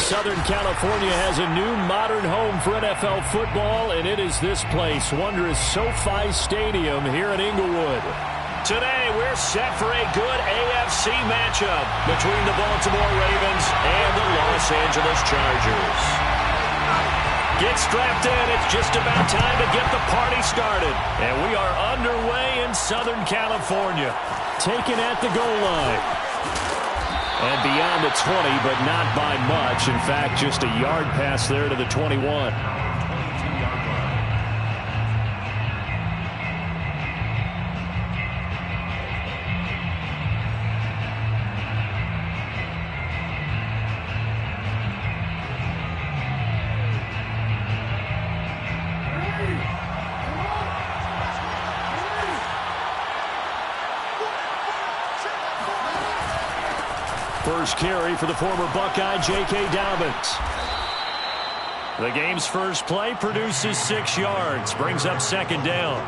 Southern California has a new modern home for NFL football, and it is this place, wondrous SoFi Stadium here in Inglewood. Today, we're set for a good AFC matchup between the Baltimore Ravens and the Los Angeles Chargers. Get strapped in. It's just about time to get the party started. And we are underway in Southern California. Taken at the goal line. And beyond the 20, but not by much. In fact, just a yard pass there to the 21. First carry for the former Buckeye, J.K. Dobbins. The game's first play produces 6 yards, brings up second down.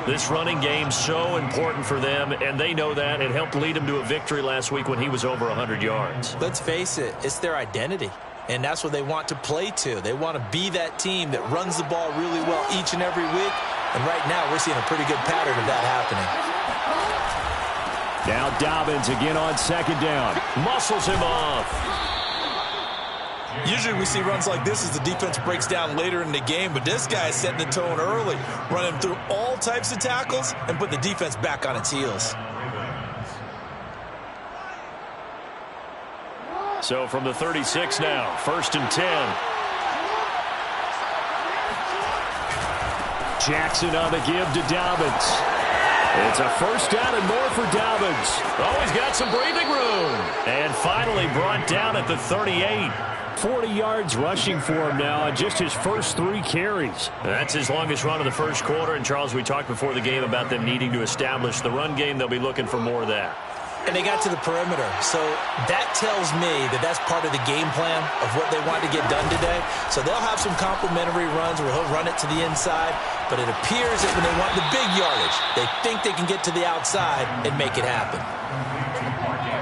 This running game's so important for them, and they know that. It helped lead them to a victory last week when he was over 100 yards. Let's face it, it's their identity, and that's what they want to play to. They want to be that team that runs the ball really well each and every week, and right now we're seeing a pretty good pattern of that happening. Now Dobbins again on second down. Muscles him off. Usually we see runs like this as the defense breaks down later in the game, but this guy is setting the tone early, running through all types of tackles and put the defense back on its heels. So from the 36 now, 1st and 10. Jackson on the give to Dobbins. It's a first down and more for Dobbins. Oh, he's got some breathing room. And finally brought down at the 38. 40 yards rushing for him now on just his first 3 carries. That's his longest run of the first quarter. And, Charles, we talked before the game about them needing to establish the run game. They'll be looking for more of that. And they got to the perimeter. So that tells me that that's part of the game plan of what they want to get done today. So they'll have some complimentary runs where he'll run it to the inside. But it appears that when they want the big yardage, they think they can get to the outside and make it happen.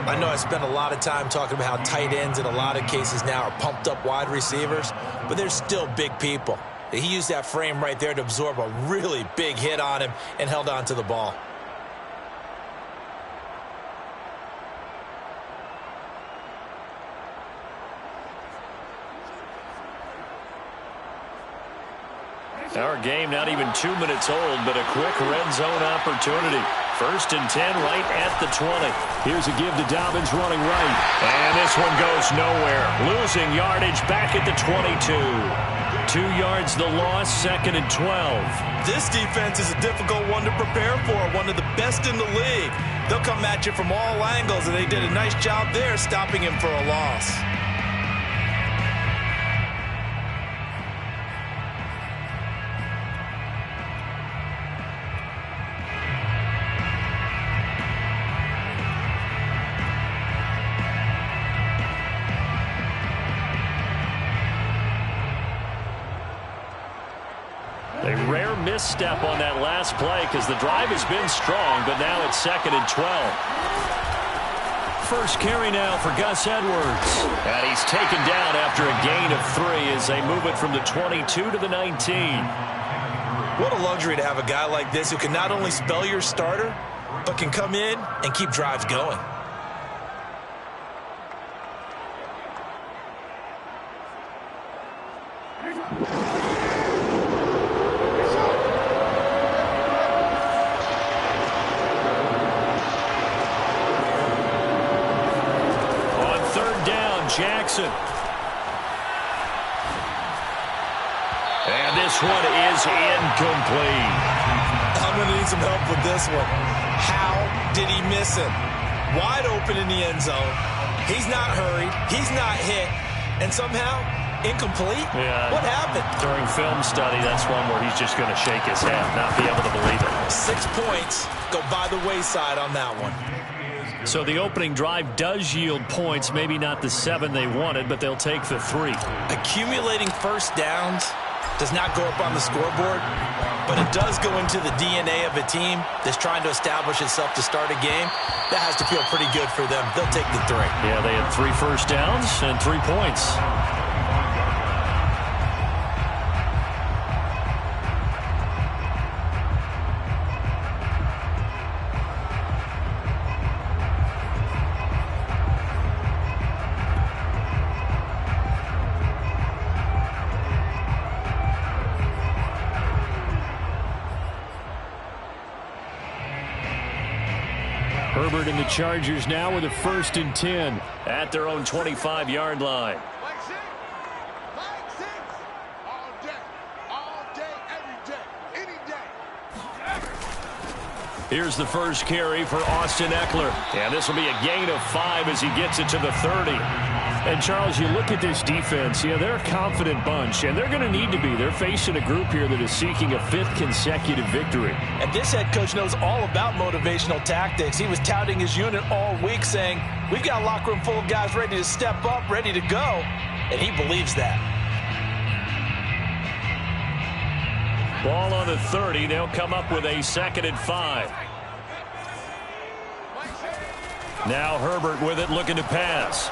I know I spent a lot of time talking about how tight ends in a lot of cases now are pumped up wide receivers, but they're still big people. He used that frame right there to absorb a really big hit on him and held on to the ball. Our game not even 2 minutes old, but a quick red zone opportunity. 1st and 10 right at the 20. Here's a give to Dobbins running right. And this one goes nowhere. Losing yardage back at the 22. 2 yards the loss, 2nd and 12. This defense is a difficult one to prepare for, one of the best in the league. They'll come at you from all angles, and they did a nice job there stopping him for a loss. A rare misstep on that last play because the drive has been strong, but now it's 2nd and 12. First carry now for Gus Edwards. And he's taken down after a gain of 3 as they move it from the 22 to the 19. What a luxury to have a guy like this who can not only spell your starter, but can come in and keep drives going. Jackson. And this one is incomplete. I'm going to need some help with this one. How did he miss it? Wide open in the end zone. He's not hurried. He's not hit. And somehow, incomplete? Yeah. What happened? During film study, that's one where he's just going to shake his head, not be able to believe it. 6 points go by the wayside on that one. So the opening drive does yield points, maybe not the 7 they wanted, but they'll take the 3. Accumulating first downs does not go up on the scoreboard, but it does go into the DNA of a team that's trying to establish itself to start a game. That has to feel pretty good for them. They'll take the 3. Yeah, they had 3 first downs and 3 points. Herbert and the Chargers now with a 1st and 10 at their own 25-yard line. Here's the first carry for Austin Eckler. And this will be a gain of 5 as he gets it to the 30. And, Charles, you look at this defense, they're a confident bunch, and they're going to need to be. They're facing a group here that is seeking a 5th consecutive victory. And this head coach knows all about motivational tactics. He was touting his unit all week saying, we've got a locker room full of guys ready to step up, ready to go, and he believes that. Ball on the 30. They'll come up with a 2nd and 5. Now Herbert with it, looking to pass.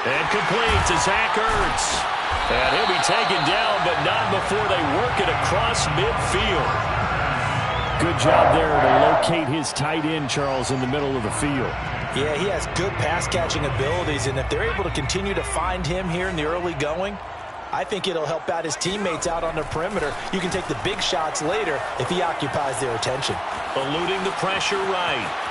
And complete to Zach Ertz. And he'll be taken down, but not before they work it across midfield. Good job there to locate his tight end, Charles, in the middle of the field. Yeah, he has good pass-catching abilities, and if they're able to continue to find him here in the early going, I think it'll help out his teammates out on the perimeter. You can take the big shots later if he occupies their attention. Eluding the pressure right.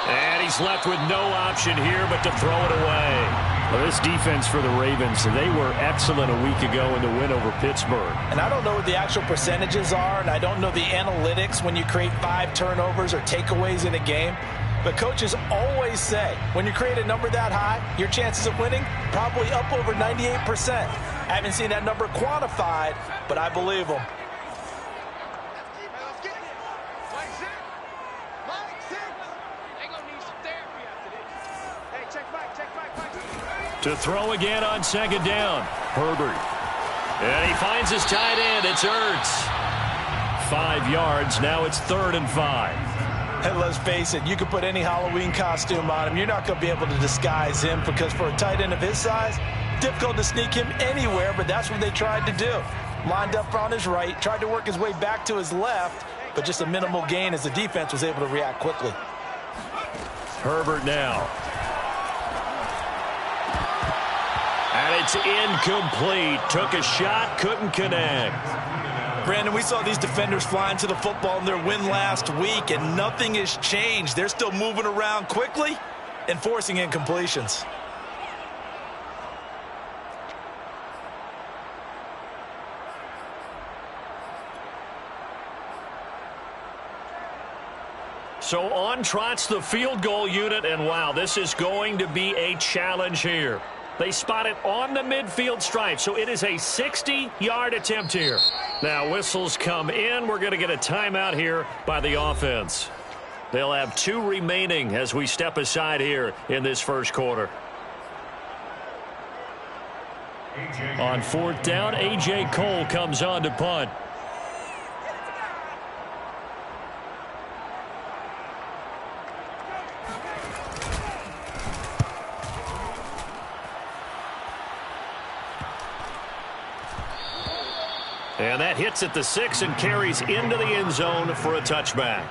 And he's left with no option here but to throw it away. Well, this defense for the Ravens, they were excellent a week ago in the win over Pittsburgh. And I don't know what the actual percentages are, and I don't know the analytics when you create 5 turnovers or takeaways in a game. But coaches always say, when you create a number that high, your chances of winning probably up over 98%. I haven't seen that number quantified, but I believe them. To throw again on 2nd down. Herbert. And he finds his tight end. It's Ertz. 5 yards. Now it's 3rd and 5. And let's face it, you can put any Halloween costume on him. You're not going to be able to disguise him because for a tight end of his size, difficult to sneak him anywhere, but that's what they tried to do. Lined up on his right, tried to work his way back to his left, but just a minimal gain as the defense was able to react quickly. Herbert now. And it's incomplete. Took a shot, couldn't connect. Brandon, we saw these defenders flying to the football in their win last week, and nothing has changed. They're still moving around quickly and forcing incompletions. So on trots the field goal unit, and wow, this is going to be a challenge here. They spot it on the midfield stripe, so it is a 60-yard attempt here. Now whistles come in. We're going to get a timeout here by the offense. They'll have 2 remaining as we step aside here in this first quarter. On 4th down, A.J. Cole comes on to punt. And that hits at the 6 and carries into the end zone for a touchback.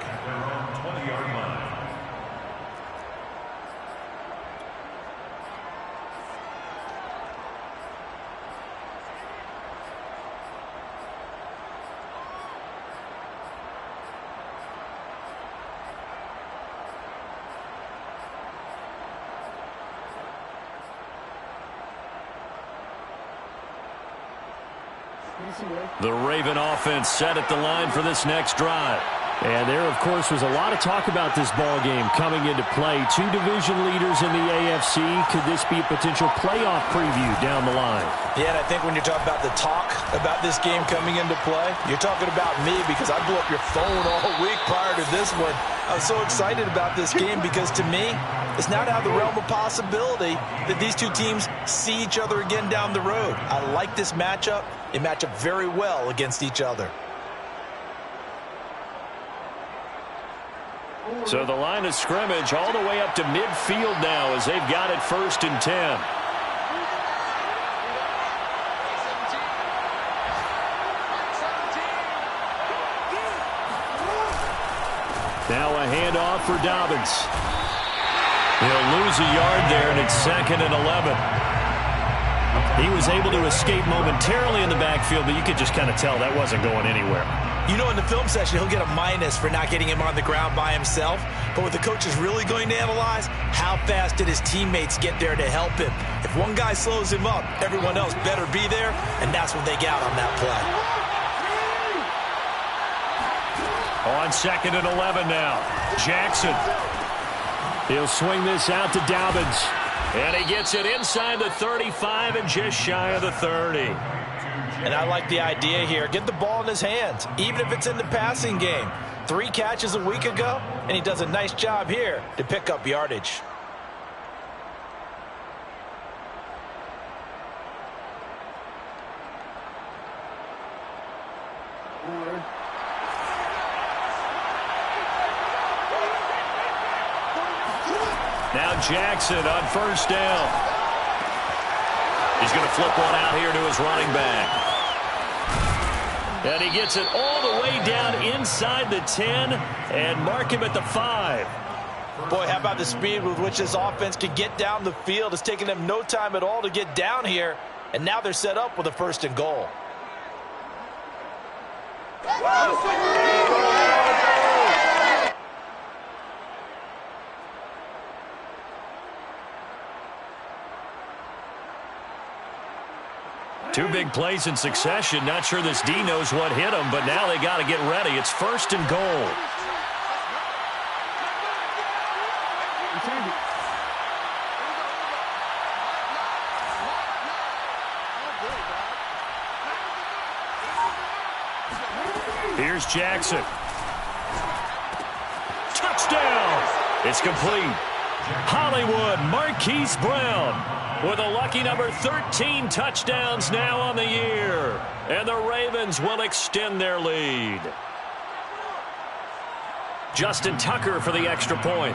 The Raven offense set at the line for this next drive. And there, of course, was a lot of talk about this ball game coming into play. 2 division leaders in the AFC. Could this be a potential playoff preview down the line? Yeah, and I think when you're talking about the talk about this game coming into play, you're talking about me because I blew up your phone all week prior to this one. I was so excited about this game because, to me, it's not out of the realm of possibility that these 2 teams see each other again down the road. I like this matchup. They match up very well against each other. So the line of scrimmage all the way up to midfield now as they've got it 1st and 10. Now a handoff for Dobbins. He'll lose a yard there, and it's 2nd and 11. He was able to escape momentarily in the backfield, but you could just kind of tell that wasn't going anywhere. You know, in the film session, he'll get a minus for not getting him on the ground by himself. But what the coach is really going to analyze, how fast did his teammates get there to help him? If one guy slows him up, everyone else better be there, and that's what they got on that play. On 2nd and 11 now. Jackson. He'll swing this out to Dobbins. And he gets it inside the 35 and just shy of the 30. And I like the idea here. Get the ball in his hands, even if it's in the passing game. 3 catches a week ago, and he does a nice job here to pick up yardage. Now Jackson on 1st down. He's going to flip one out here to his running back. And he gets it all the way down inside the 10 and mark him at the 5. Boy, how about the speed with which this offense can get down the field? It's taken them no time at all to get down here, and now they're set up with a 1st and goal. Two big plays in succession. Not sure this D knows what hit him, but now they got to get ready. It's 1st and goal. Here's Jackson. Touchdown! It's complete. Hollywood Marquise Brown with a lucky number 13 touchdowns now on the year. And the Ravens will extend their lead. Justin Tucker for the extra point.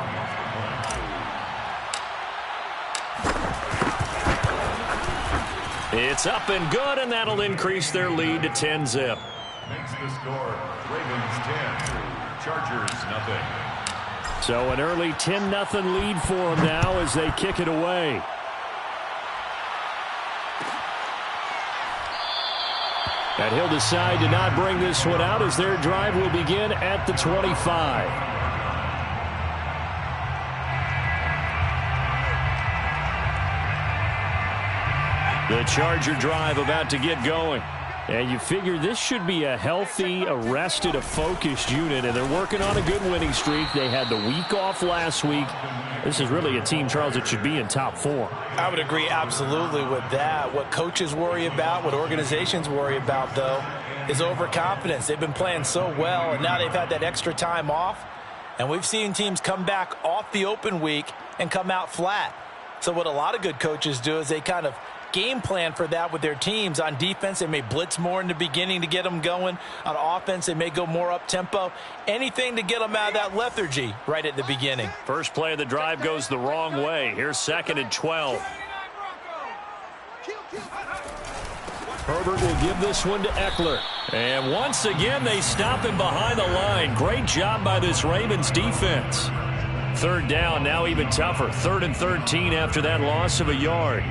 It's up and good, and that'll increase their lead to 10-zip. Makes the score Ravens 10, Chargers nothing. So an early 10-0 lead for them now as they kick it away. And he'll decide to not bring this one out as their drive will begin at the 25. The Charger drive about to get going. And you figure this should be a healthy, arrested, a focused unit, and they're working on a good winning streak. They had the week off last week. This is really a team, Charles, that should be in top form. I would agree absolutely with that. What coaches worry about, what organizations worry about, though, is overconfidence. They've been playing so well, and now they've had that extra time off. And we've seen teams come back off the open week and come out flat. So what a lot of good coaches do is they kind of game plan for that with their teams. On defense, they may blitz more in the beginning to get them going. On offense, they may go more up-tempo. Anything to get them out of that lethargy right at the beginning. First play of the drive goes the wrong way. Here's 2nd and 12. Herbert will give this one to Eckler. And once again, they stop him behind the line. Great job by this Ravens defense. 3rd down, now even tougher. 3rd and 13 after that loss of a yard.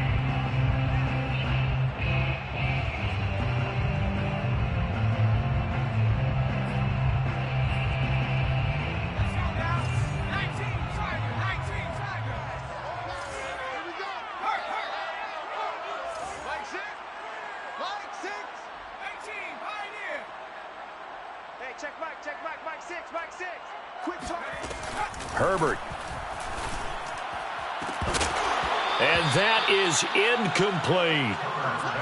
Herbert. And that is incomplete.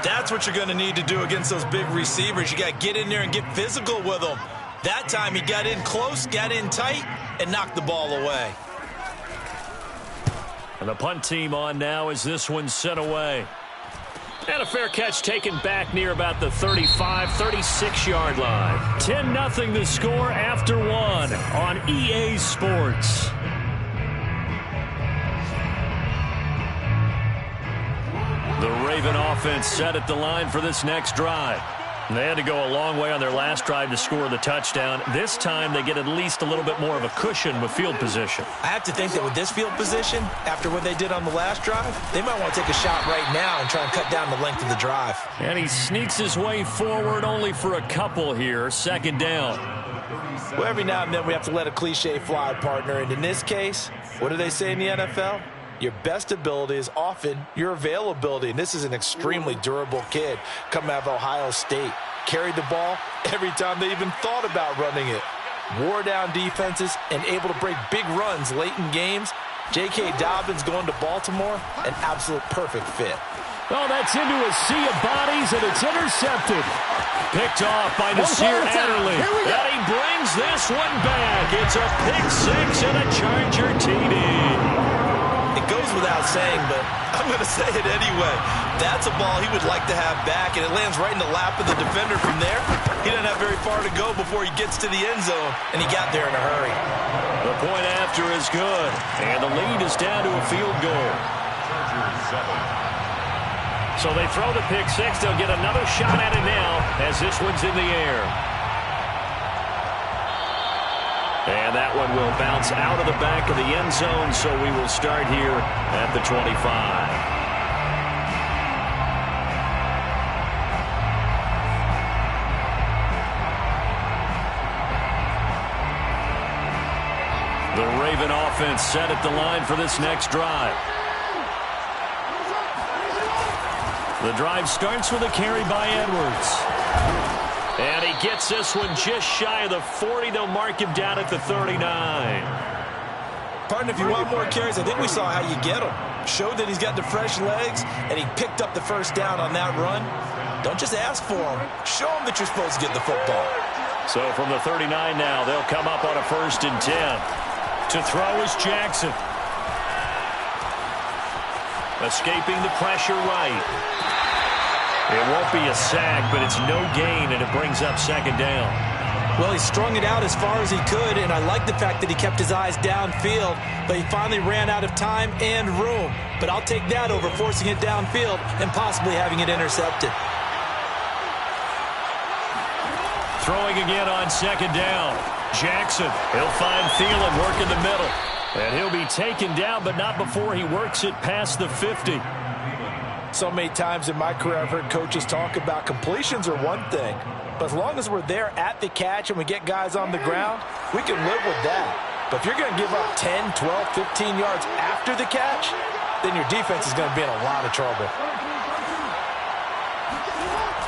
That's what you're going to need to do against those big receivers. You got to get in there and get physical with them. That time he got in close, got in tight, and knocked the ball away. And the punt team on now as this one's sent away. And a fair catch taken back near about the 35, 36-yard line. 10-0 the score after one on EA Sports. The Raven offense set at the line for this next drive. They had to go a long way on their last drive to score the touchdown. This time they get at least a little bit more of a cushion with field position. I have to think that with this field position, after what they did on the last drive, they might want to take a shot right now and try and cut down the length of the drive. And he sneaks his way forward only for a couple here. Second down. Well, every now and then we have to let a cliche fly, partner. And in this case, what do they say in the NFL? Your best ability is often your availability. And this is an extremely durable kid coming out of Ohio State. Carried the ball every time they even thought about running it. Wore down defenses and able to break big runs late in games. J.K. Dobbins going to Baltimore, an absolute perfect fit. Oh, that's into a sea of bodies, and it's intercepted. Picked off by Nasir Adderley. And he brings this one back. It's a pick six and a Charger TD. It goes without saying, but I'm going to say it anyway. That's a ball he would like to have back, and it lands right in the lap of the defender from there. He doesn't have very far to go before he gets to the end zone, and he got there in a hurry. The point after is good, and the lead is down to a field goal. So they throw the pick six. They'll get another shot at it now as this one's in the air. And that one will bounce out of the back of the end zone, so we will start here at the 25. The Raven offense set at the line for this next drive. The drive starts with a carry by Edwards. And he gets this one just shy of the 40. They'll mark him down at the 39. Partner, if you want more carries, I think we saw how you get them. Showed that he's got the fresh legs, and he picked up the first down on that run. Don't just ask for him. Show him that you're supposed to get the football. So from the 39 now, they'll come up on a 1st and 10. To throw is Jackson. Escaping the pressure right. It won't be a sack, but it's no gain, and it brings up second down. Well, he strung it out as far as he could, and I like the fact that he kept his eyes downfield, but he finally ran out of time and room. But I'll take that over forcing it downfield and possibly having it intercepted. Throwing again on second down. Jackson, he'll find Thielen working the middle. And he'll be taken down, but not before he works it past the 50. So many times in my career I've heard coaches talk about completions are one thing, but as long as we're there at the catch and we get guys on the ground, we can live with that. But if you're going to give up 10, 12, 15 yards after the catch, then your defense is going to be in a lot of trouble.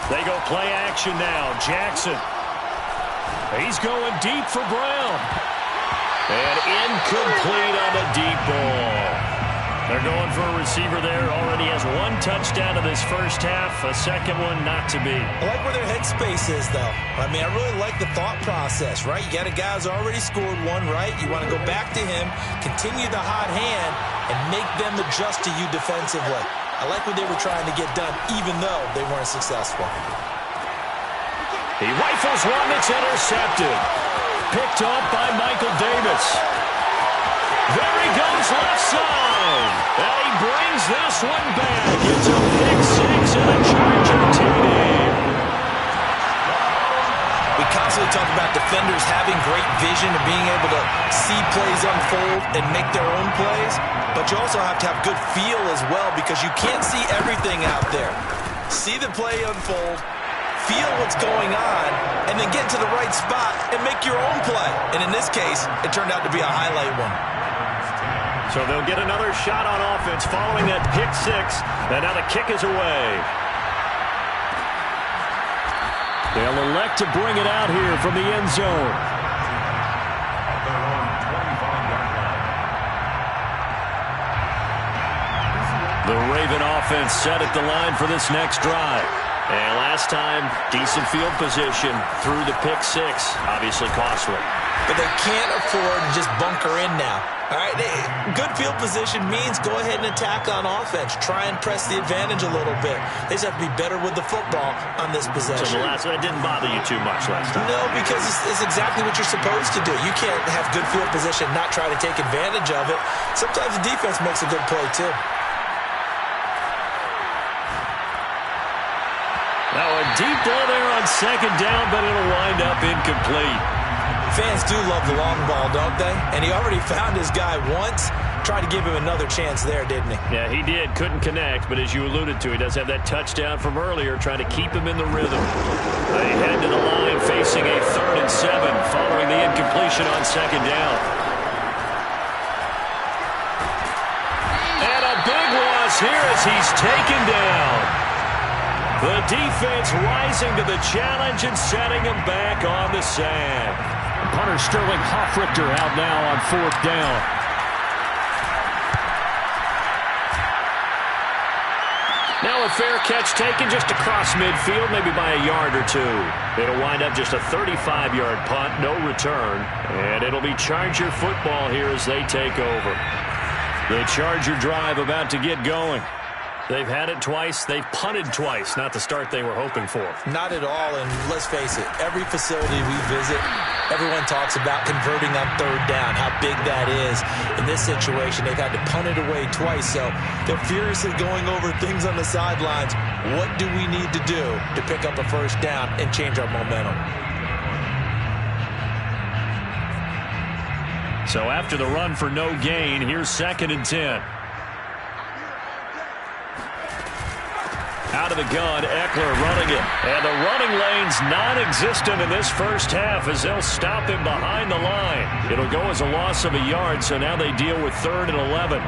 They go play action now. Jackson. He's going deep for Brown. And incomplete on the deep ball. They're going for a receiver there. Already has one touchdown in this first half. A second one not to be. I like where their headspace is, though. I mean, I really like the thought process, right? You got a guy who's already scored one, right? You want to go back to him, continue the hot hand, and make them adjust to you defensively. I like what they were trying to get done, even though they weren't successful. He rifles one that's intercepted. Picked up by Michael Davis. There he goes left side. And he brings this one back. It's a pick six and a Charger TD. We constantly talk about defenders having great vision and being able to see plays unfold and make their own plays. But you also have to have good feel as well, because you can't see everything out there. See the play unfold, feel what's going on, and then get to the right spot and make your own play. And in this case, it turned out to be a highlight one. So they'll get another shot on offense following that pick six. And now the kick is away. They'll elect to bring it out here from the end zone. The Raven offense set at the line for this next drive. And last time, decent field position through the pick six. Obviously costly. but they can't afford to just bunker in now. All right, good field position means go ahead and attack on offense. Try and press the advantage a little bit. They just have to be better with the football on this possession. So that didn't bother you too much last time? No, because it's exactly what you're supposed to do. You can't have good field position and not try to take advantage of it. Sometimes the defense makes a good play, too. Now a deep ball there on second down, but it'll wind up incomplete. Fans do love the long ball, don't they? And he already found his guy once. Tried to give him another chance there, didn't he? Yeah, he did. Couldn't connect, but as you alluded to, he does have that touchdown from earlier, trying to keep him in the rhythm. They head to the line facing a 3rd and 7 following the incompletion on second down. And a big loss here as he's taken down. The defense rising to the challenge and setting him back on the sack. Punter Sterling Hoffrichter out now on 4th down. Now a fair catch taken just across midfield, maybe by a yard or two. It'll wind up just a 35-yard punt, no return. And it'll be Charger football here as they take over. The Charger drive about to get going. They've had it twice. They've punted twice. Not the start they were hoping for. Not at all, and let's face it, every facility we visit, everyone talks about converting on 3rd down, how big that is. In this situation, they've had to punt it away twice, so they're furiously going over things on the sidelines. What do we need to do to pick up a 1st down and change our momentum? So after the run for no gain, here's 2nd and 10. Out of the gun, Eckler running it. And the running lane's non-existent in this first half as they'll stop him behind the line. It'll go as a loss of a yard, so now they deal with 3rd and 11.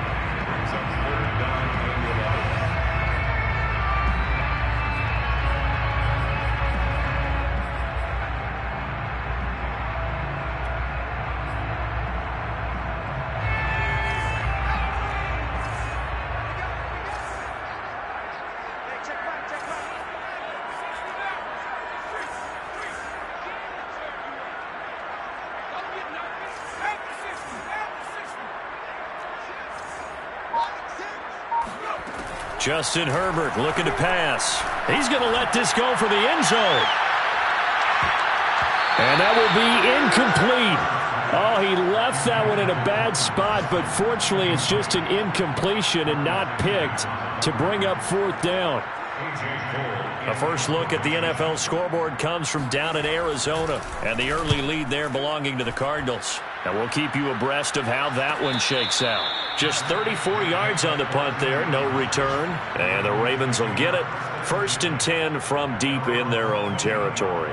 Justin Herbert looking to pass. He's going to let this go for the end zone. And that will be incomplete. Oh, he left that one in a bad spot, but fortunately it's just an incompletion and not picked to bring up 4th down. A first look at the NFL scoreboard comes from down in Arizona, and the early lead there belonging to the Cardinals. And we'll keep you abreast of how that one shakes out. Just 34 yards on the punt there, no return. And the Ravens will get it. 1st and 10 from deep in their own territory.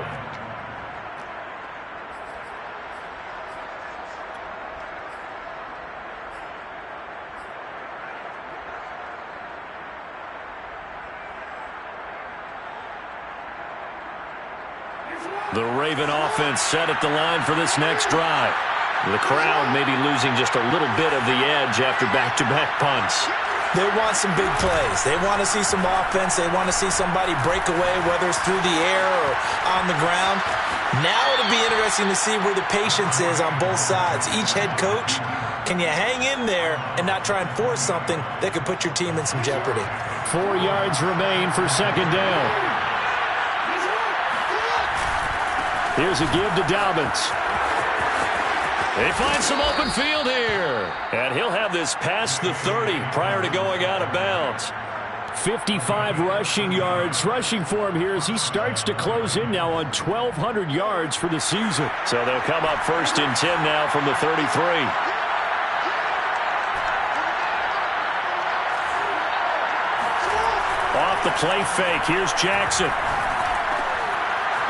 The Raven offense set at the line for this next drive. The crowd may be losing just a little bit of the edge after back-to-back punts. They want some big plays. They want to see some offense. They want to see somebody break away, whether it's through the air or on the ground. Now it'll be interesting to see where the patience is on both sides. Each head coach, can you hang in there and not try and force something that could put your team in some jeopardy? 4 yards remain for 2nd down. Here's a give to Dobbins. They find some open field here. And he'll have this past the 30 prior to going out of bounds. 55 rushing yards rushing for him here as he starts to close in now on 1,200 yards for the season. So they'll come up 1st and 10 now from the 33. Off the play fake. Here's Jackson.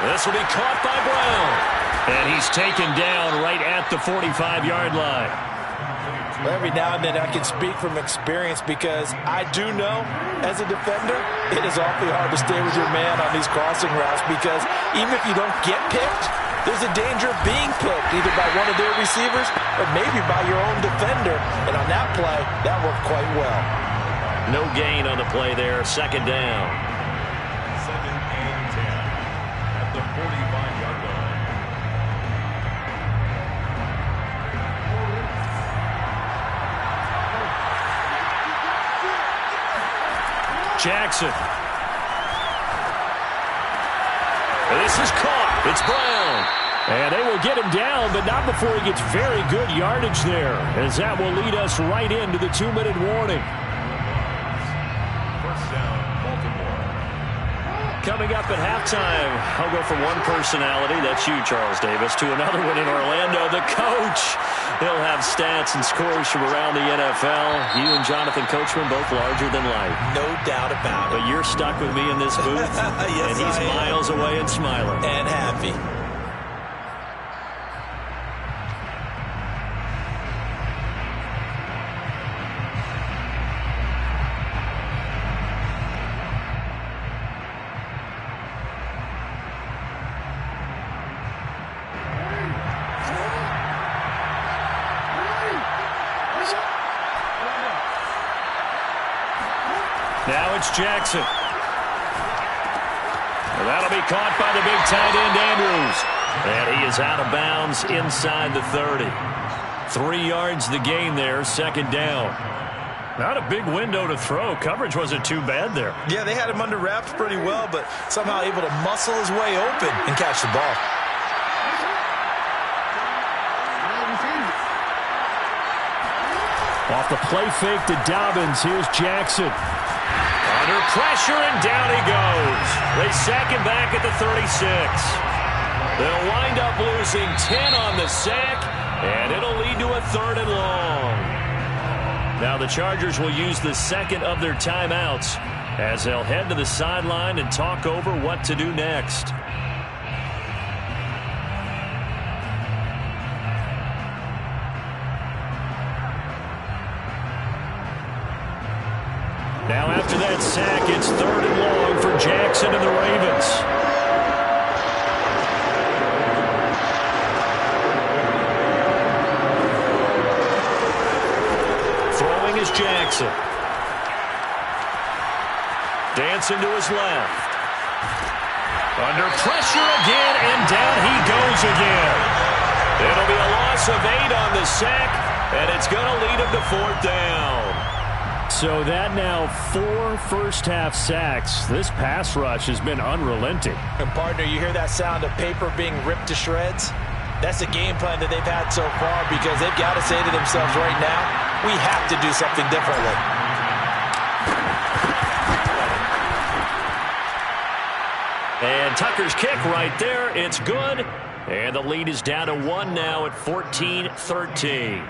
This will be caught by Brown. And he's taken down right at the 45-yard line. Well, every now and then I can speak from experience because I do know, as a defender, it is awfully hard to stay with your man on these crossing routes because even if you don't get picked, there's a danger of being picked either by one of their receivers or maybe by your own defender. And on that play, that worked quite well. No gain on the play there. 2nd down. 2nd and 10 at the 45-yard line. Jackson. This is caught. It's Brown. And they will get him down, but not before he gets very good yardage there, as that will lead us right into the 2-minute warning. First down, Baltimore. Coming up at halftime, I'll go from one personality, that's you, Charles Davis, to another one in Orlando, the coach. He'll have stats and scores from around the NFL. You and Jonathan Coachman, both larger than life. No doubt about it. But you're stuck with me in this booth, yes, and he's miles away and smiling. And happy. Now it's Jackson. And that'll be caught by the big tight end, Andrews. And he is out of bounds inside the 30. 3 yards the gain there, second down. Not a big window to throw. Coverage wasn't too bad there. Yeah, they had him under wraps pretty well, but somehow able to muscle his way open and catch the ball. Off the play fake to Dobbins, here's Jackson. Under pressure, and down he goes. They sack him back at the 36. They'll wind up losing 10 on the sack, and it'll lead to a 3rd and long. Now the Chargers will use the second of their timeouts as they'll head to the sideline and talk over what to do next. Now after that sack, it's 3rd and long for Jackson and the Ravens. Throwing is Jackson. Dancing to his left. Under pressure again, and down he goes again. It'll be a loss of 8 on the sack, and it's going to lead him to 4th down. So that now 4 first-half sacks. This pass rush has been unrelenting. And, partner, you hear that sound of paper being ripped to shreds? That's the game plan that they've had so far because they've got to say to themselves right now, we have to do something differently. And Tucker's kick right there. It's good. And the lead is down to 1 now at 14-13.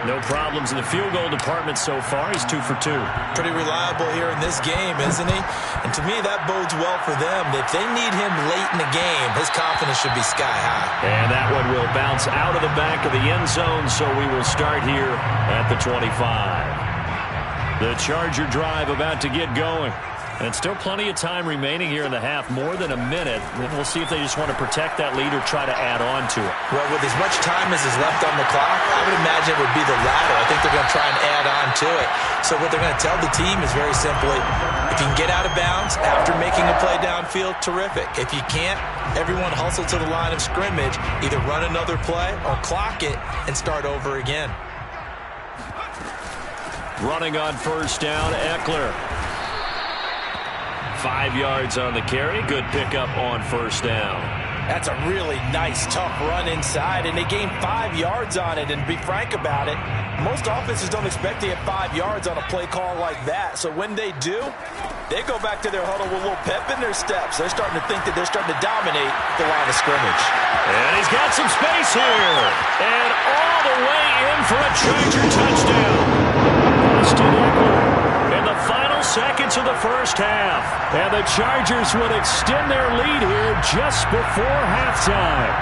No problems in the field goal department so far. He's 2 for 2. Pretty reliable here in this game, isn't he? And to me, that bodes well for them. If they need him late in the game, his confidence should be sky high. And that one will bounce out of the back of the end zone, so we will start here at the 25. The Charger drive about to get going. And still plenty of time remaining here in the half, more than a minute. We'll see if they just want to protect that lead or try to add on to it. Well, with as much time as is left on the clock, I would imagine it would be the latter. I think they're going to try and add on to it. So what they're going to tell the team is very simply, if you can get out of bounds after making a play downfield, terrific. If you can't, everyone hustle to the line of scrimmage, either run another play or clock it and start over again. Running on first down, Eckler. 5 yards on the carry. Good pickup on first down. That's a really nice, tough run inside, and they gained 5 yards on it. And to be frank about it, most offenses don't expect to get 5 yards on a play call like that. So when they do, they go back to their huddle with a little pep in their steps. They're starting to think that they're starting to dominate the line of scrimmage. And he's got some space here. And all the way in for a Charger touchdown. Austin Eckler. In the final seconds of the first half. And the Chargers would extend their lead here just before halftime.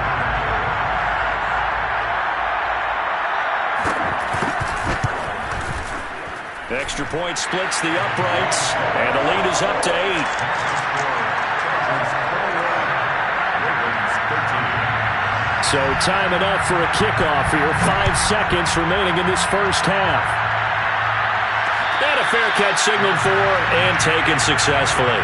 Extra point splits the uprights. And the lead is up to 8. So time enough for a kickoff here. 5 seconds remaining in this first half. And a fair catch signaled for and taken successfully.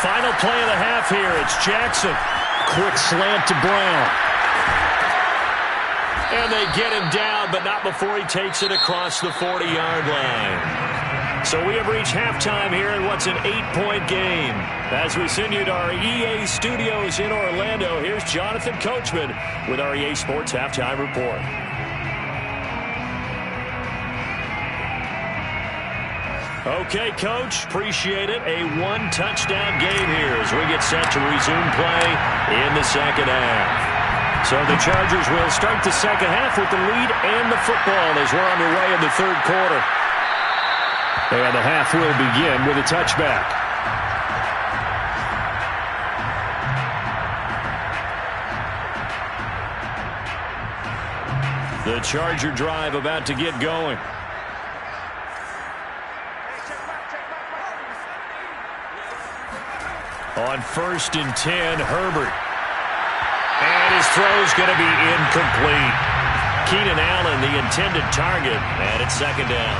final play of the half here. It's Jackson. Quick slant to Brown. And they get him down, but not before he takes it across the 40-yard line. So we have reached halftime here in what's an 8-point game. As we send you to our EA studios in Orlando, here's Jonathan Coachman with our EA Sports Halftime Report. Okay, Coach, appreciate it. A one-touchdown game here as we get set to resume play in the second half. So the Chargers will start the second half with the lead and the football as we're underway in the third quarter. And the half will begin with a touchback. The Charger drive about to get going. On 1st and 10, Herbert. And his throw's going to be incomplete. Keenan Allen, the intended target, and it's second down.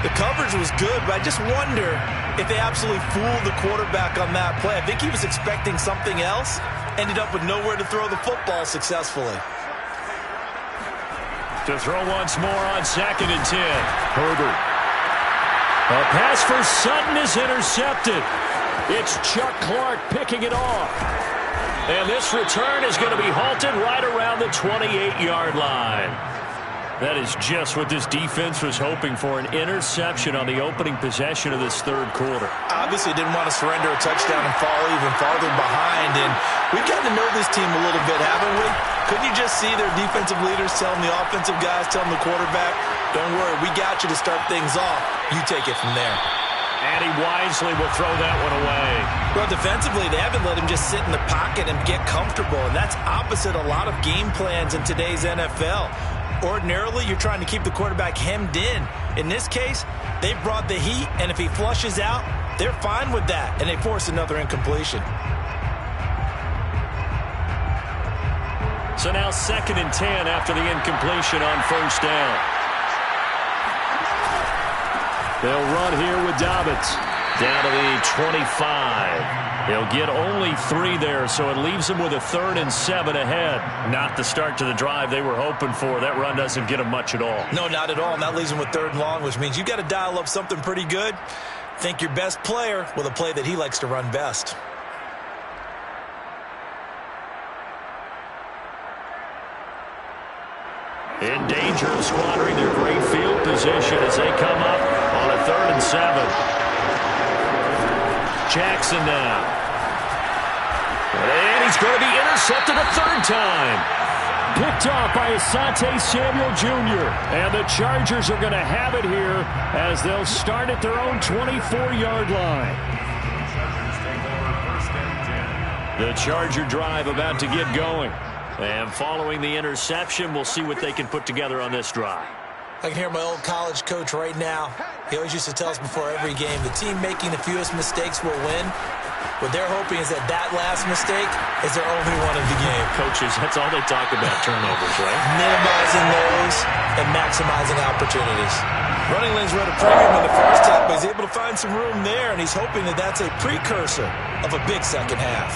The coverage was good, but I just wonder if they absolutely fooled the quarterback on that play. I think he was expecting something else, ended up with nowhere to throw the football successfully. To throw once more on 2nd and 10. Herbert. A pass for Sutton is intercepted. It's Chuck Clark picking it off. And this return is going to be halted right around the 28-yard line. That is just what this defense was hoping for, an interception on the opening possession of this third quarter. Obviously didn't want to surrender a touchdown and fall even farther behind. And we've gotten to know this team a little bit, haven't we? Couldn't you just see their defensive leaders telling the offensive guys, telling the quarterback, don't worry, we got you to start things off. You take it from there. And he wisely will throw that one away. Well, defensively, they haven't let him just sit in the pocket and get comfortable, and that's opposite a lot of game plans in today's NFL. Ordinarily, you're trying to keep the quarterback hemmed in. In this case, they brought the heat, and if he flushes out, they're fine with that, and they force another incompletion. So now 2nd and 10 after the incompletion on 1st down. They'll run here with Dobbins. Down to the 25. He'll get only 3 there, so it leaves him with a 3rd and 7 ahead. Not the start to the drive they were hoping for. That run doesn't get him much at all. No, not at all. And that leaves him with 3rd and long, which means you got to dial up something pretty good. Think your best player with a play that he likes to run best. In danger of squandering their great field position as they come up on a 3rd and 7. Jackson now. And he's going to be intercepted a 3rd time. Picked off by Asante Samuel Jr. And the Chargers are going to have it here as they'll start at their own 24-yard line. The Charger drive about to get going. And following the interception, we'll see what they can put together on this drive. I can hear my old college coach right now. He always used to tell us before every game, the team making the fewest mistakes will win. What they're hoping is that that last mistake is their only one of the game. Coaches, that's all they talk about, turnovers, right? Minimizing those and maximizing opportunities. Running lanes were at a premium in the first half, but he's able to find some room there, and he's hoping that that's a precursor of a big second half.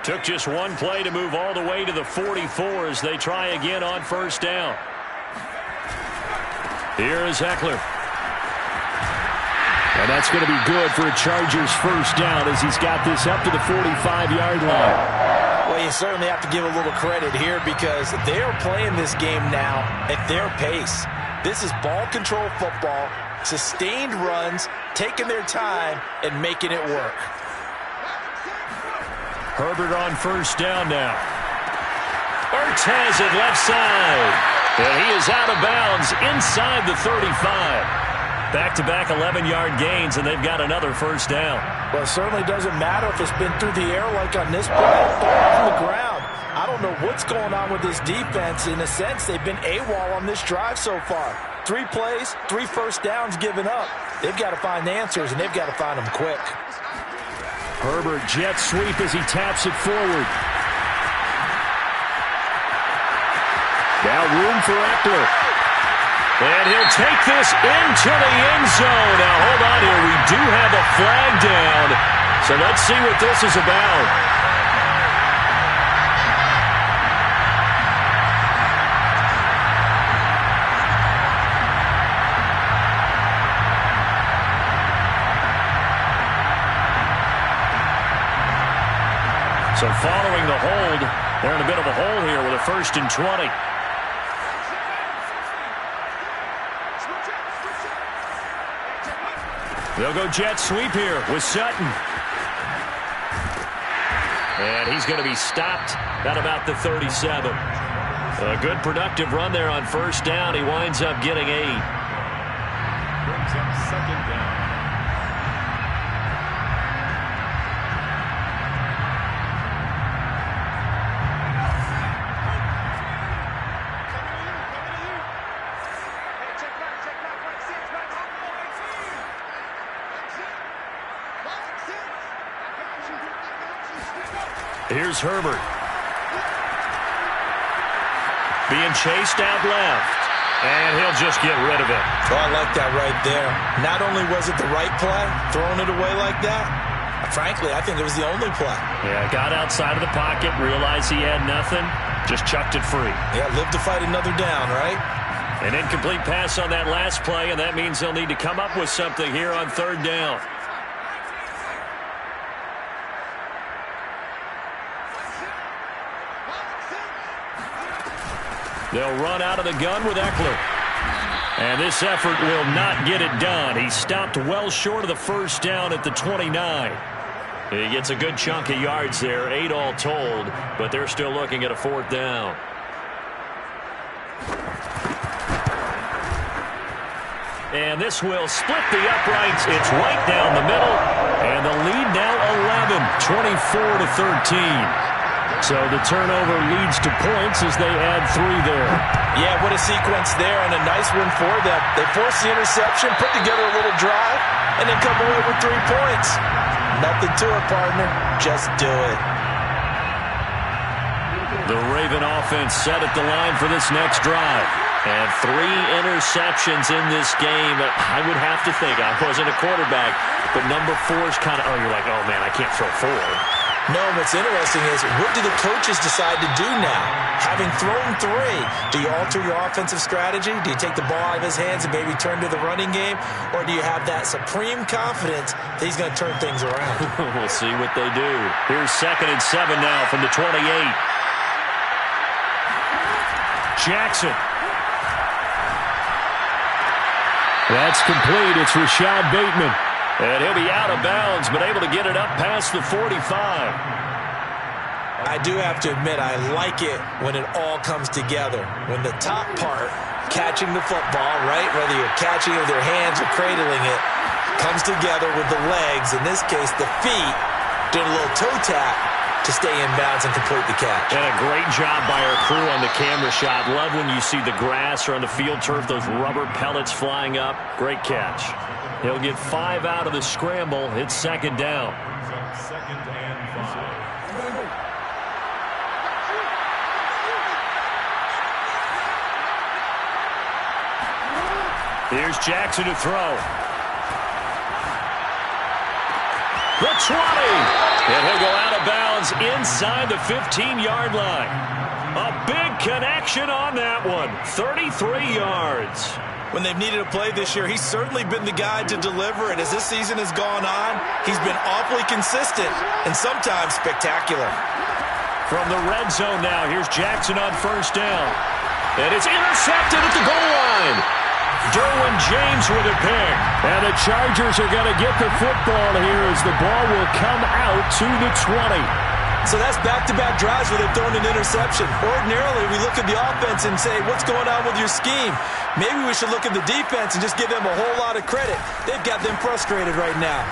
Took just one play to move all the way to the 44 as they try again on 1st down. Here is Eckler. And that's going to be good for a Chargers 1st down as he's got this up to the 45-yard line. Well, you certainly have to give a little credit here because they're playing this game now at their pace. This is ball control football, sustained runs, taking their time, and making it work. Herbert on 1st down now. Ertz has it left side. And he is out of bounds inside the 35. Back-to-back 11-yard gains, and they've got another 1st down. Well, it certainly doesn't matter if it's been through the air like on this play or on the ground. I don't know what's going on with this defense. In a sense, they've been AWOL on this drive so far. 3 plays, 3 1st downs given up. They've got to find answers, and they've got to find them quick. Herbert jet sweep as he taps it forward. Now room for Eckler. And he'll take this into the end zone. Now hold on here. We do have a flag down. So let's see what this is about. So following the hold, they're in a bit of a hole here with a 1st and 20. They'll go jet sweep here with Sutton. And he's going to be stopped at about the 37. A good productive run there on 1st down. He winds up getting 8. Brings up 2nd down. Here's Herbert. Being chased out left. And he'll just get rid of it. Oh, I like that right there. Not only was it the right play, throwing it away like that, frankly, I think it was the only play. Yeah, got outside of the pocket, realized he had nothing, just chucked it free. Yeah, live to fight another down, right? An incomplete pass on that last play, and that means they'll need to come up with something here on 3rd down. They'll run out of the gun with Eckler. And this effort will not get it done. He stopped well short of the 1st down at the 29. He gets a good chunk of yards there, 8 all told, but they're still looking at a 4th down. And this will split the uprights. It's right down the middle. And the lead now 11, 24-13. So the turnover leads to points as they add 3 there. Yeah, what a sequence there, and a nice one for them. They force the interception, put together a little drive, and then come away with 3 points. Nothing to it, partner. Just do it. The Raven offense set at the line for this next drive. And 3 interceptions in this game. I would have to think, I wasn't a quarterback, but number 4 is kind of, oh, you're like, oh, man, I can't throw 4. No, what's interesting is, what do the coaches decide to do now? Having thrown 3, do you alter your offensive strategy? Do you take the ball out of his hands and maybe turn to the running game? Or do you have that supreme confidence that he's going to turn things around? We'll see what they do. Here's 2nd and 7 now from the 28. Jackson. That's complete. It's Rashad Bateman. And he'll be out of bounds, but able to get it up past the 45. I do have to admit, I like it when it all comes together. When the top part, catching the football, right, whether you're catching it with your hands or cradling it, comes together with the legs, in this case the feet, doing a little toe tap to stay in bounds and complete the catch. And a great job by our crew on the camera shot. Love when you see the grass or on the field turf, those rubber pellets flying up. Great catch. He'll get 5 out of the scramble. It's 2nd down. 2nd and 5. Here's Jackson to throw. The 20. And he'll go out of bounds inside the 15-yard line. A big connection on that one. 33 yards. When they've needed a play this year, he's certainly been the guy to deliver it. As this season has gone on, he's been awfully consistent and sometimes spectacular. From the red zone now, here's Jackson on 1st down. And it's intercepted at the goal line. Derwin James with a pick. And the Chargers are going to get the football here as the ball will come out to the 20. So that's back-to-back drives where they've thrown an interception. Ordinarily, we look at the offense and say, what's going on with your scheme? Maybe we should look at the defense and just give them a whole lot of credit. They've got them frustrated right now.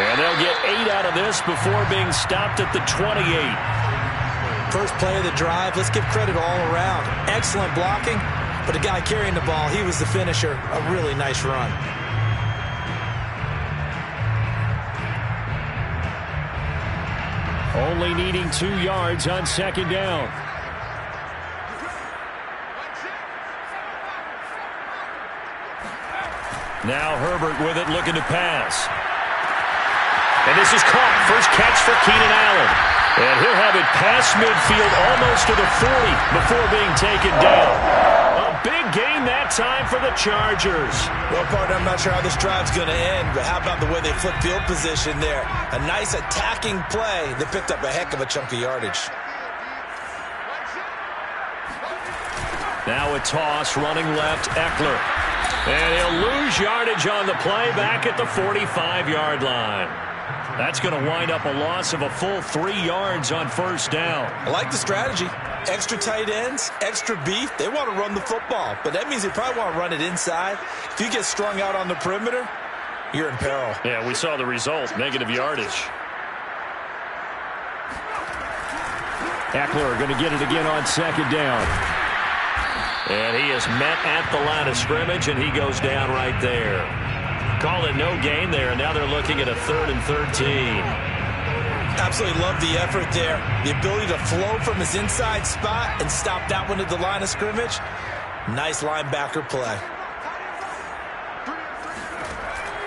And they'll get 8 out of this before being stopped at the 28. First play of the drive, let's give credit all around. Excellent blocking, but the guy carrying the ball, he was the finisher. A really nice run. Only needing 2 yards on second down. Now Herbert with it, looking to pass. And this is caught. First catch for Keenan Allen. And he'll have it past midfield almost to the 40 before being taken down. A big gain that time for the Chargers. Well, partner, I'm not sure how this drive's going to end, but how about the way they flip field position there? A nice attacking play that picked up a heck of a chunk of yardage. Now a toss, running left, Eckler. And he'll lose yardage on the play back at the 45-yard line. That's going to wind up a loss of a full 3 yards on first down. I like the strategy. Extra tight ends, extra beef. They want to run the football, but that means they probably want to run it inside. If you get strung out on the perimeter, you're in peril. Yeah, we saw the result, negative yardage. Eckler going to get it again on second down. And he is met at the line of scrimmage, and he goes down right there. Call it no gain there, and now they're looking at a 3rd and 13. Absolutely love the effort there. The ability to flow from his inside spot and stop that one at the line of scrimmage. Nice linebacker play.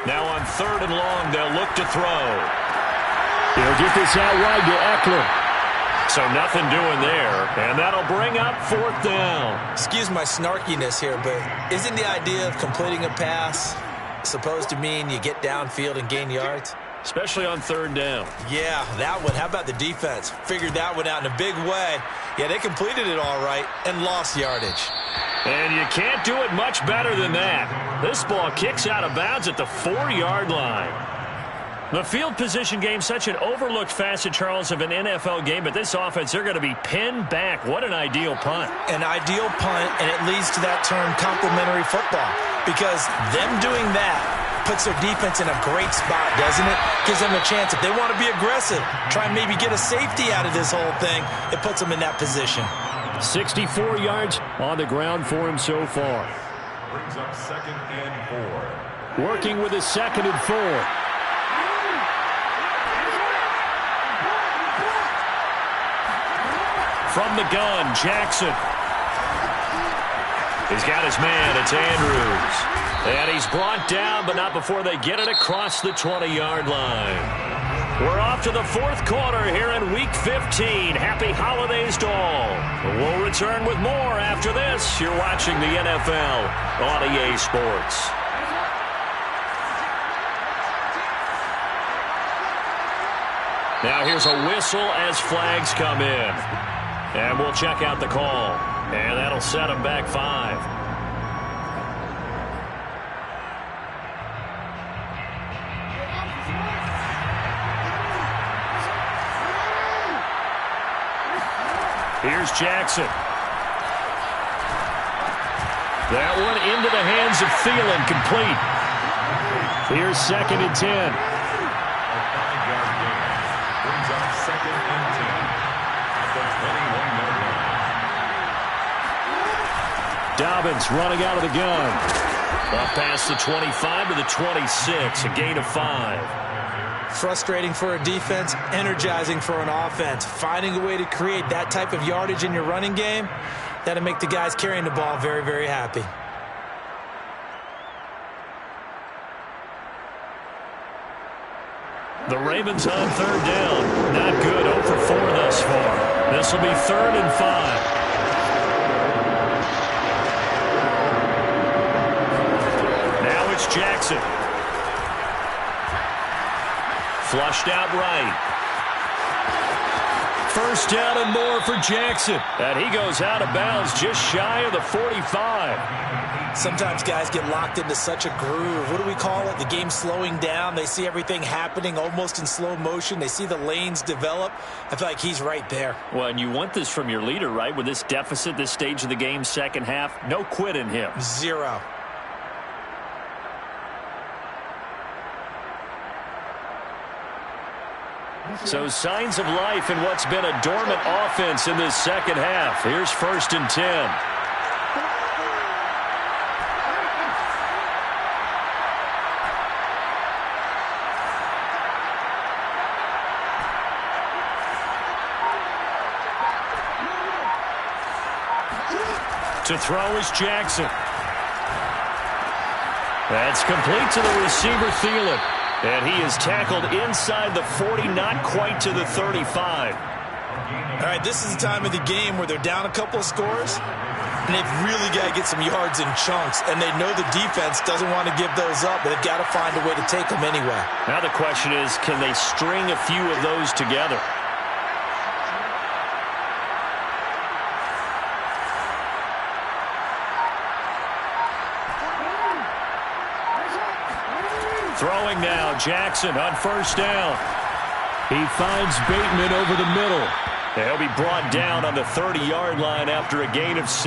Now on 3rd and long, they'll look to throw. He'll get this out wide to Eckler. So nothing doing there, and that'll bring up 4th down. Excuse my snarkiness here, but isn't the idea of completing a pass supposed to mean you get downfield and gain yards? Especially on 3rd down. Yeah, that one. How about the defense? Figured that one out in a big way. Yeah, they completed it all right and lost yardage. And you can't do it much better than that. This ball kicks out of bounds at the 4-yard line. The field position game, such an overlooked facet, Charles, of an NFL game, but this offense, they're going to be pinned back. What an ideal punt. An ideal punt, and it leads to that term complementary football, because them doing that puts their defense in a great spot, doesn't it? Gives them a chance. If they want to be aggressive, try and maybe get a safety out of this whole thing, it puts them in that position. 64 yards on the ground for him so far. Brings up 2nd and 4. Working with his 2nd and 4. From the gun, Jackson. He's got his man. It's Andrews. And he's brought down, but not before they get it across the 20-yard line. We're off to the 4th quarter here in Week 15. Happy holidays to all. We'll return with more after this. You're watching the NFL on EA Sports. Now here's a whistle as flags come in. And we'll check out the call. And that'll set them back 5. Here's Jackson. That one into the hands of Thielen, complete. Here's 2nd and 10. A 5-yard gain. Brings up 2nd and 10. At the 21-yard line. Dobbins running out of the gun. Up past the 25 to the 26. A gain of 5. Frustrating for a defense, energizing for an offense. Finding a way to create that type of yardage in your running game, that'll make the guys carrying the ball very, very happy. The Ravens on 3rd down. Not good. 0 for 4 thus far. This will be 3rd and 5. Now it's Jackson. Flushed out right. First down and more for Jackson. And he goes out of bounds just shy of the 45. Sometimes guys get locked into such a groove. What do we call it? The game slowing down. They see everything happening almost in slow motion. They see the lanes develop. I feel like he's right there. Well, and you want this from your leader, right? With this deficit, this stage of the game, second half, no quit in him. 0. So signs of life in what's been a dormant offense in this second half. Here's 1st and 10. To throw is Jackson. That's complete to the receiver, Thielen. And he is tackled inside the 40, not quite to the 35. All right, this is the time of the game where they're down a couple of scores, and they've really got to get some yards in chunks, and they know the defense doesn't want to give those up, but they've got to find a way to take them anyway. Now the question is, can they string a few of those together? Throwing now, Jackson on first down. He finds Bateman over the middle. He'll be brought down on the 30-yard line after a gain of 6.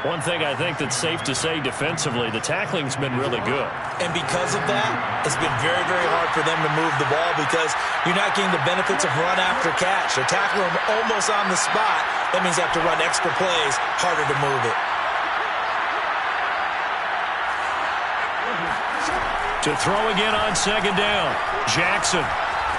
One thing I think that's safe to say defensively, the tackling's been really good. And because of that, it's been very, very hard for them to move the ball because you're not getting the benefits of run after catch. They're tackling them almost on the spot. That means they have to run extra plays, harder to move it. To throw again on second down. Jackson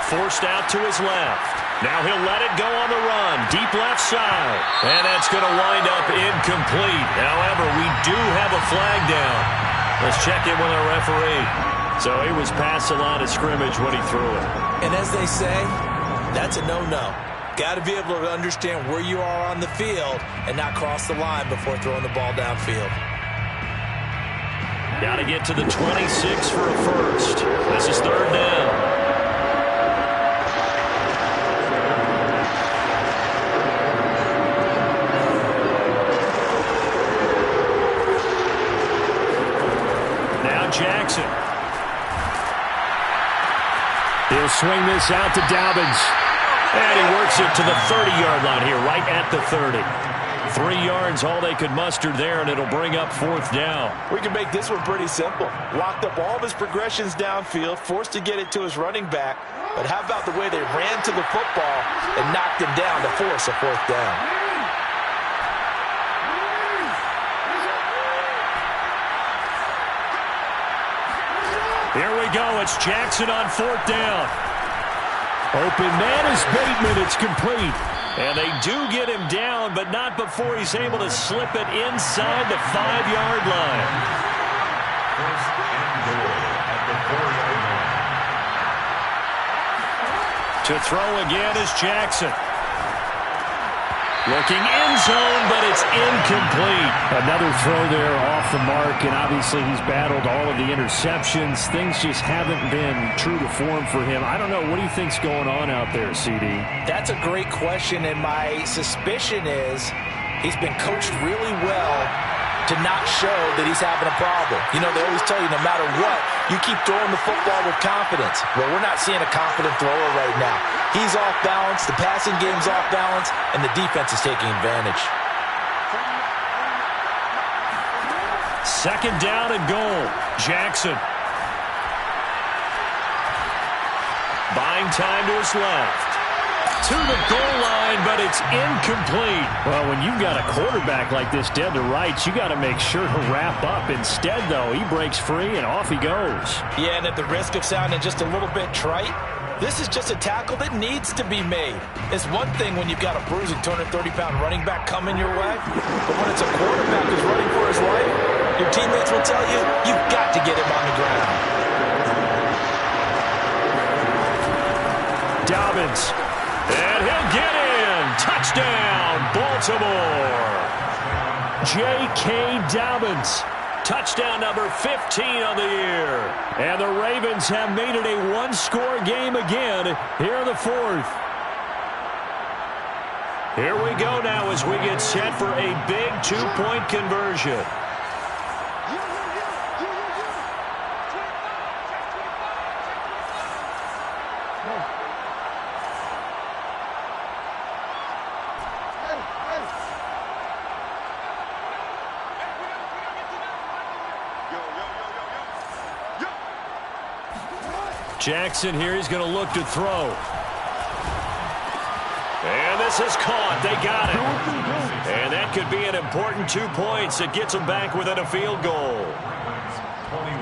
forced out to his left. Now he'll let it go on the run. Deep left side. And that's going to wind up incomplete. However, we do have a flag down. Let's check in with our referee. So he was past the line of scrimmage when he threw it. And as they say, that's a no-no. Got to be able to understand where you are on the field and not cross the line before throwing the ball downfield. Got to get to the 26 for a first. This is third down. Now Jackson. He'll swing this out to Dobbins. And he works it to the 30-yard line here, right at the 30. 3 yards, all they could muster there, and it'll bring up fourth down. We can make this one pretty simple. Locked up all of his progressions downfield, forced to get it to his running back. But how about the way they ran to the football and knocked him down to force a fourth down? Here we go. It's Jackson on fourth down. Open man is Bateman. It's complete. And they do get him down, but not before he's able to slip it inside the 5-yard line. First and goal at the 4-yard line. To throw again is Jackson. Looking end zone, but it's incomplete. Another throw there off the mark, and obviously he's battled all of the interceptions. Things just haven't been true to form for him. I don't know. What do you think's going on out there, CD? That's a great question, and my suspicion is he's been coached really well to not show that he's having a problem. You know, they always tell you no matter what, you keep throwing the football with confidence. Well, we're not seeing a confident thrower right now. He's off balance, the passing game's off balance, and the defense is taking advantage. Second down and goal. Jackson. Buying time to his left. To the goal line, but it's incomplete. Well, when you've got a quarterback like this dead to rights, you got to make sure to wrap up. Instead, though, he breaks free and off he goes. Yeah, and at the risk of sounding just a little bit trite, this is just a tackle that needs to be made. It's one thing when you've got a bruising 230-pound running back coming your way, but when it's a quarterback who's running for his life, your teammates will tell you, you've got to get him on the ground. Dobbins. And he'll get in. Touchdown, Baltimore. J.K. Dobbins. Touchdown number 15 on the year. And the Ravens have made it a one-score game again here in the fourth. Here we go now as we get set for a big two-point conversion. Jackson here, he's going to look to throw. And this is caught. They got it. And that could be an important 2 points. It gets them back within a field goal. 21.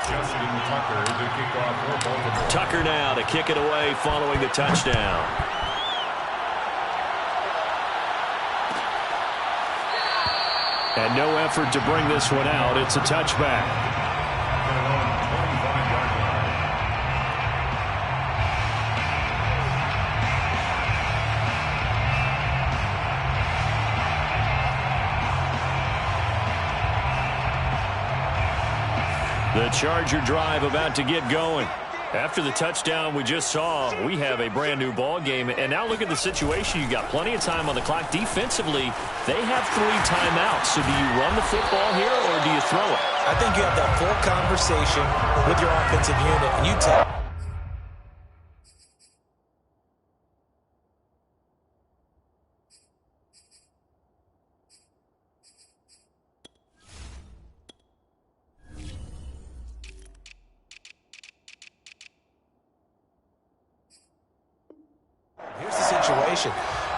Justin Tucker to kick off for Baltimore. Tucker now to kick it away following the touchdown. And no effort to bring this one out. It's a touchback. The Charger drive about to get going. After the touchdown we just saw, we have a brand new ball game. And now look at the situation. You got plenty of time on the clock. Defensively, they have 3 timeouts. So do you run the football here or do you throw it? I think you have that full conversation with your offensive unit, and you tell.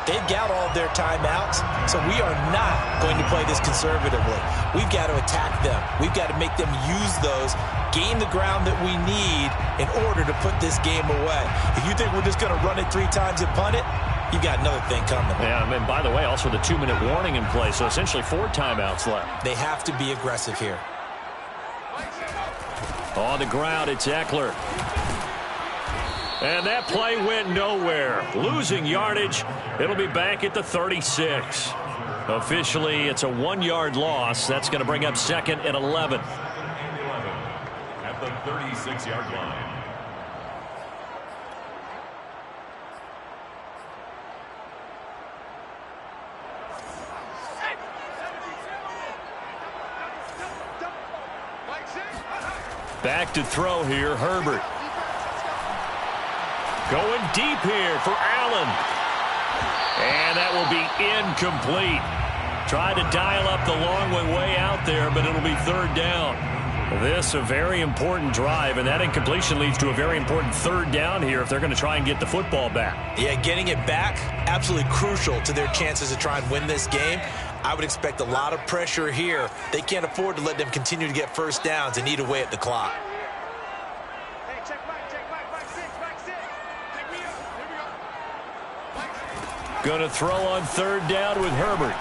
They've got all of their timeouts, so we are not going to play this conservatively. We've got to attack them. We've got to make them use those, gain the ground that we need in order to put this game away. If you think we're just going to run it 3 times and punt it, you've got another thing coming. Yeah, and by the way, also the 2-minute warning in play, so essentially 4 timeouts left. They have to be aggressive here. On the ground, it's Eckler. And that play went nowhere. Losing yardage. It'll be back at the 36. Officially, it's a 1-yard loss. That's going to bring up 2nd and 11. At the 36-yard line. Back to throw here, Herbert. Going deep here for Allen. And that will be incomplete. Tried to dial up the long way out there, but it'll be 3rd down. This a very important drive, and that incompletion leads to a very important 3rd down here if they're going to try and get the football back. Yeah, getting it back, absolutely crucial to their chances to try and win this game. I would expect a lot of pressure here. They can't afford to let them continue to get 1st downs and eat away at the clock. Going to throw on 3rd down with Herbert.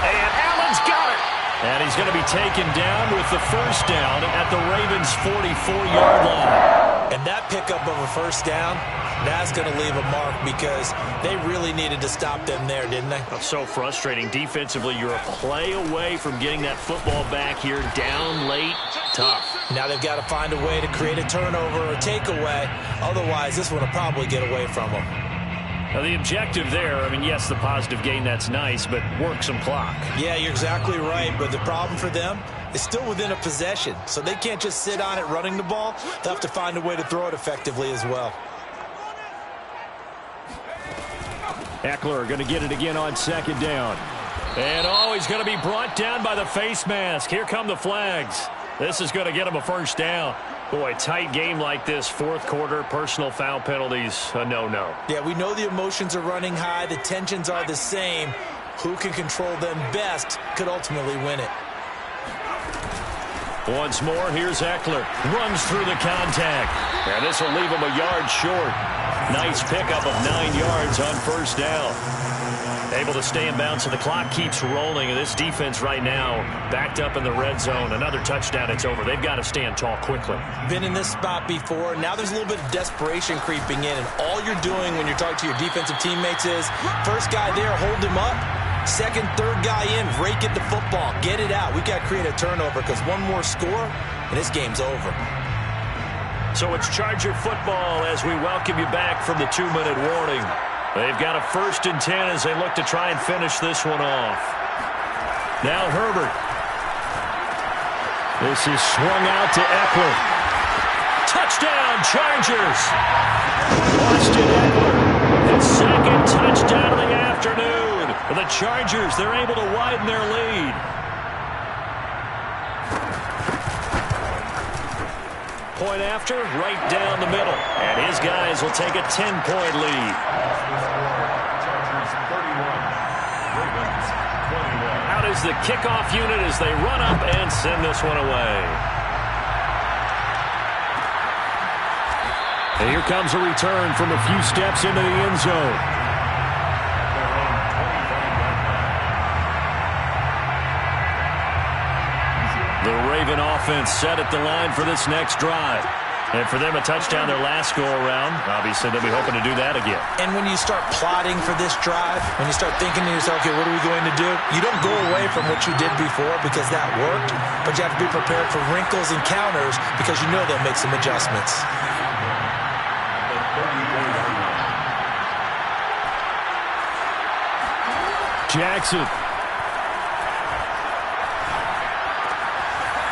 And Allen's got it. And he's going to be taken down with the 1st down at the Ravens' 44-yard line. And that pickup of a 1st down, that's going to leave a mark because they really needed to stop them there, didn't they? That's so frustrating. Defensively, you're a play away from getting that football back here. Down late, tough. Now they've got to find a way to create a turnover or takeaway. Otherwise, this one will probably get away from them. Now the objective there, I mean, yes, the positive gain, that's nice, but work some clock. Yeah, you're exactly right, but the problem for them is still within a possession, so they can't just sit on it running the ball. They'll have to find a way to throw it effectively as well. Eckler going to get it again on 2nd down. And he's going to be brought down by the face mask. Here come the flags. This is going to get him a 1st down. Boy, tight game like this, 4th quarter, personal foul penalties, a no-no. Yeah, we know the emotions are running high. The tensions are the same. Who can control them best could ultimately win it. Once more, here's Eckler. Runs through the contact. And this will leave him a yard short. Nice pickup of 9 yards on 1st down. Able to stay in bounds, so the clock keeps rolling. And this defense right now backed up in the red zone. Another touchdown, it's over. They've got to stand tall quickly. Been in this spot before. Now there's a little bit of desperation creeping in. And all you're doing when you're talking to your defensive teammates is, 1st guy there, hold him up. 2nd, 3rd guy in, rake at the football. Get it out. We've got to create a turnover because one more score, and this game's over. So it's Charger football as we welcome you back from the 2-minute warning. They've got a 1st and 10 as they look to try and finish this one off. Now Herbert. This is swung out to Eckler. Touchdown, Chargers! Austin Eckler, his 2nd touchdown of the afternoon. For the Chargers, they're able to widen their lead. Point after, right down the middle. And his guys will take a 10-point lead. Out is the kickoff unit as they run up and send this one away. And here comes a return from a few steps into the end zone. The Raven offense set at the line for this next drive. And for them, a touchdown their last go-around. Obviously, they'll be hoping to do that again. And when you start plotting for this drive, when you start thinking to yourself, okay, what are we going to do? You don't go away from what you did before because that worked, but you have to be prepared for wrinkles and counters because you know they'll make some adjustments. Jackson.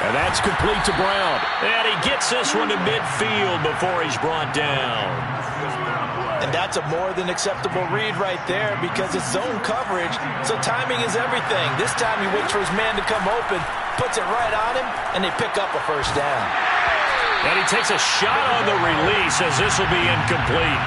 And that's complete to Brown. And he gets this one to midfield before he's brought down. And that's a more than acceptable read right there because it's zone coverage, so timing is everything. This time he waits for his man to come open, puts it right on him, and they pick up a first down. And he takes a shot on the release as this will be incomplete.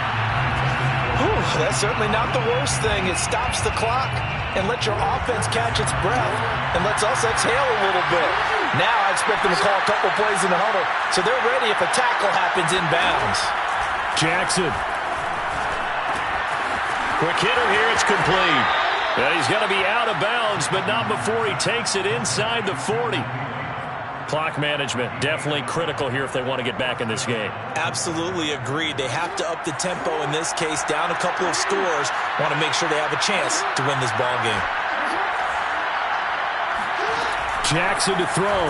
Whew, that's certainly not the worst thing. It stops the clock and lets your offense catch its breath and lets us exhale a little bit. Now I expect them to call a couple plays in the huddle, so they're ready if a tackle happens inbounds. Jackson. Quick hitter here, it's complete. And he's going to be out of bounds, but not before he takes it inside the 40. Clock management, definitely critical here if they want to get back in this game. Absolutely agreed. They have to up the tempo in this case, down a couple of scores. Want to make sure they have a chance to win this ball game. Jackson to throw.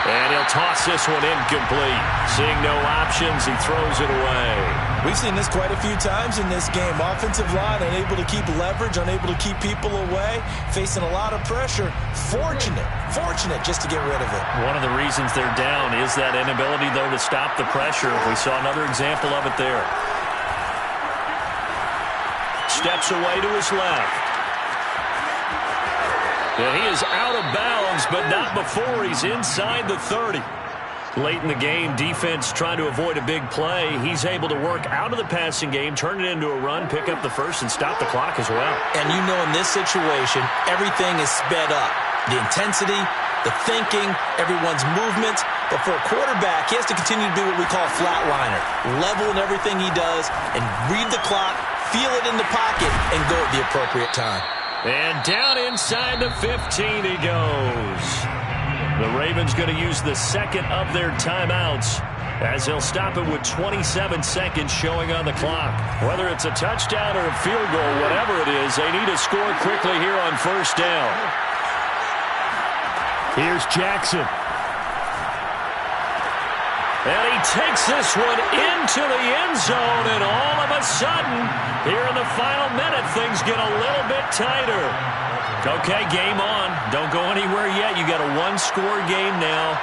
And he'll toss this one incomplete. Seeing no options, he throws it away. We've seen this quite a few times in this game. Offensive line unable to keep leverage, unable to keep people away, facing a lot of pressure. Fortunate just to get rid of it. One of the reasons they're down is that inability, though, to stop the pressure. We saw another example of it there. Steps away to his left. And he is out of bounds, but not before he's inside the 30. Late in the game, defense trying to avoid a big play. He's able to work out of the passing game, turn it into a run, pick up the first, and stop the clock as well. And you know in this situation, everything is sped up. The intensity, the thinking, everyone's movement. But for a quarterback, he has to continue to be what we call a flatliner. Level in everything he does and read the clock, feel it in the pocket, and go at the appropriate time. And down inside the 15 he goes. The Ravens going to use the second of their timeouts as they'll stop it with 27 seconds showing on the clock. Whether it's a touchdown or a field goal, whatever it is, they need to score quickly here on first down. Here's Jackson. And he takes this one into the end zone, and all of a sudden, here in the final minute, things get a little bit tighter. Okay, game on. Don't go anywhere yet. You got a one-score game now.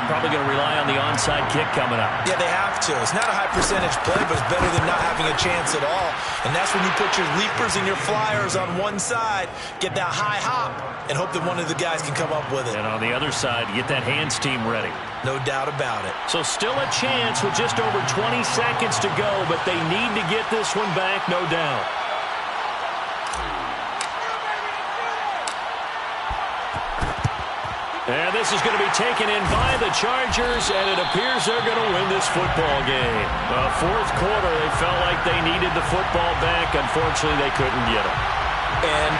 Probably going to rely on the onside kick coming up. Yeah, they have to. It's not a high percentage play, but it's better than not having a chance at all. And that's when you put your leapers and your flyers on one side, get that high hop, and hope that one of the guys can come up with it. And on the other side, get that hands team ready. No doubt about it. So still a chance with just over 20 seconds to go, but they need to get this one back, no doubt. And this is going to be taken in by the Chargers, and it appears they're going to win this football game. Fourth quarter, they felt like they needed the football back. Unfortunately, they couldn't get it. And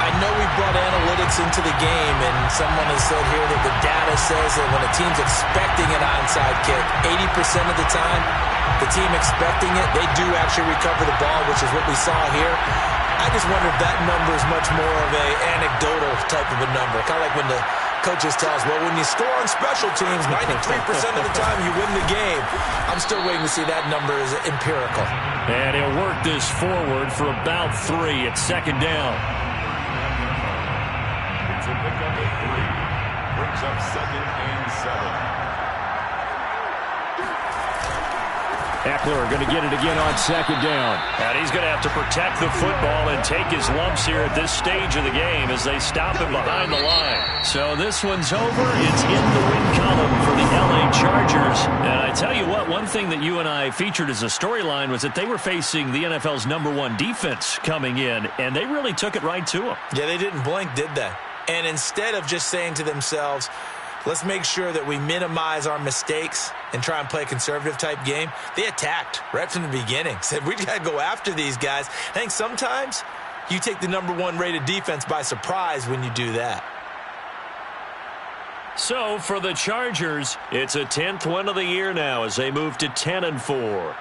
I know we brought analytics into the game, and someone has said here that the data says that when a team's expecting an onside kick, 80% of the time, the team expecting it, they do actually recover the ball, which is what we saw here. I just wonder if that number is much more of a anecdotal type of a number. Kind of like when the coaches tell us, well, when you score on special teams, 93% of the time you win the game. I'm still waiting to see that number is empirical. And he'll work this forward for about 3 at second down. It's a pickup at 3. Brings up 2nd and 7. Eckler going to get it again on second down. And he's going to have to protect the football and take his lumps here at this stage of the game as they stop him behind the line. So this one's over. It's in the win column for the L.A. Chargers. And I tell you what, one thing that you and I featured as a storyline was that they were facing the NFL's #1 defense coming in, and they really took it right to them. Yeah, they didn't blink, did they? And instead of just saying to themselves, let's make sure that we minimize our mistakes and try and play a conservative type game, they attacked right from the beginning. Said, we got to go after these guys. I think sometimes You take the #1 rated defense by surprise when you do that. So for the Chargers, it's a 10th win of the year now as they move to 10-4.